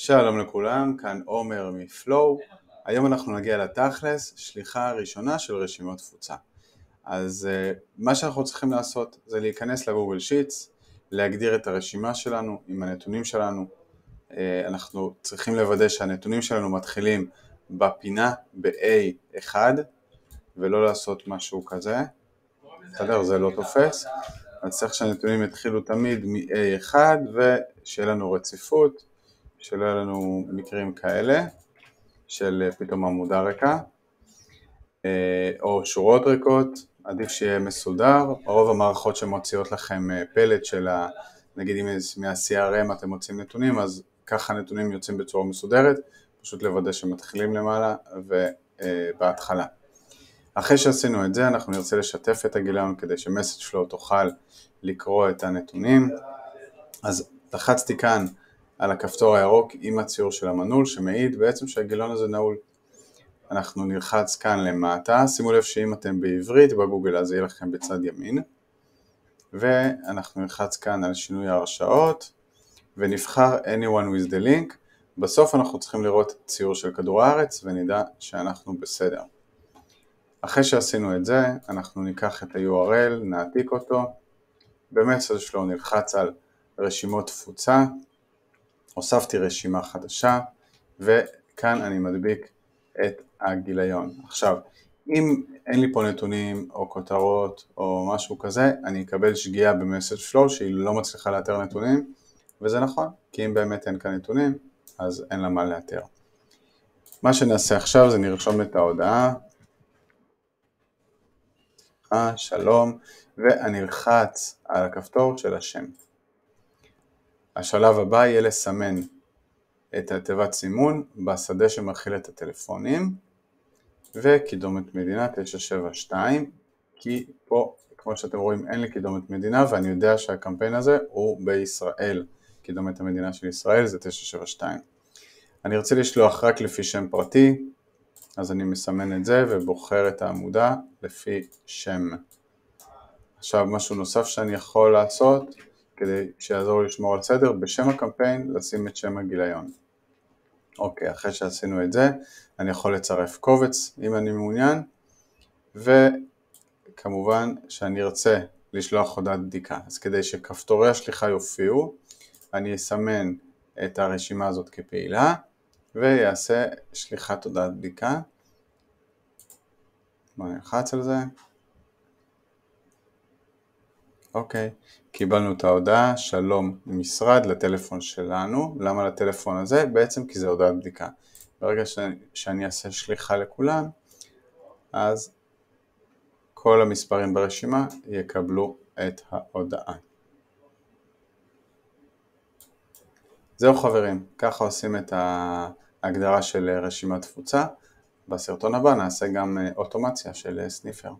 שלום לכולם, כאן עומר מפלואו. היום אנחנו נגיע לתכלס, שליחה ראשונה של רשימות תפוצה. אז מה שאנחנו צריכים לעשות זה להיכנס לגוגל שיטס, להגדיר את הרשימה שלנו עם הנתונים שלנו. אנחנו צריכים לוודא שהנתונים שלנו מתחילים בפינה ב-A1 ולא לעשות משהו כזה. בסדר, זה לא תופס. אז צריך שהנתונים יתחילו תמיד מ-A1 ושיהיה לנו רציפות, שלא יהיו לנו מקרים כאלה של פתאום עמודה ריקה או שורות ריקות. עדיף שיהיה מסודר. רוב המערכות שמוציאות לכם פלט של נגיד אם מה-CRM אתם מוצאים נתונים, אז ככה נתונים יוצאים בצורה מסודרת, פשוט לוודא שמתחילים למעלה ובהתחלה. אחרי שעשינו את זה אנחנו נרצה לשתף את הגיליון כדי שמסאג' פלואו תוכל לקרוא את הנתונים. אז לחצתי כאן על הכפתור הירוק עם הציור של המנעול שמעיד בעצם שהגיליון הזה נעול. אנחנו נלחץ כאן למטה, שימו לב שאם אתם בעברית בגוגל אז יהיה לכם בצד ימין, ואנחנו נלחץ כאן על שינוי ההרשאות ונבחר anyone with the link. בסוף אנחנו צריכים לראות ציור של כדור הארץ ונדע שאנחנו בסדר. אחרי שעשינו את זה אנחנו ניקח את ה-URL, נעתיק אותו, במסאג' פלואו נלחץ על רשימות תפוצה, הוספתי רשימה חדשה וכאן אני מדביק את הגיליון. עכשיו, אם אין לי פה נתונים או כותרות או משהו כזה, אני אקבל שגיאה במסאג' פלואו שהיא לא מצליחה לאתר נתונים, וזה נכון, כי אם באמת אין כאן נתונים, אז אין לה מה לאתר. מה שנעשה עכשיו זה נרשום את ההודעה, שלום, ואני אלחץ על הכפתור של השם. השלב הבא יהיה לסמן את התיבת סימון בשדה שמכיל את הטלפונים, וקידומת מדינה 972, כי פה כמו שאתם רואים אין לי קידומת מדינה ואני יודע שהקמפיין הזה הוא בישראל, קידומת המדינה של ישראל זה 972. אני רוצה לשלוח רק לפי שם פרטי, אז אני מסמן את זה ובוחר את העמודה לפי שם. עכשיו משהו נוסף שאני יכול לעשות כדי שיעזור לשמור על סדר, בשם הקמפיין לשים את שם הגיליון. אוקיי, אחרי שעשינו את זה אני יכול לצרף קובץ אם אני מעוניין, וכמובן שאני ארצה לשלוח הודעת בדיקה. אז כדי שכפתורי השליחה יופיעו אני אסמן את הרשימה הזאת כפעילה ויעשה שליחת הודעת בדיקה. בואו נלחץ על זה. אוקיי, קיבלנו את ההודעה, שלום משרד לטלפון שלנו. למה לטלפון הזה? בעצם כי זה הודעת בדיקה. ברגע שאני אעשה שליחה לכולם, אז כל המספרים ברשימה יקבלו את ההודעה. זהו חברים, ככה עושים את ההגדרה של רשימת תפוצה. בסרטון הבא נעשה גם אוטומציה של סניפר.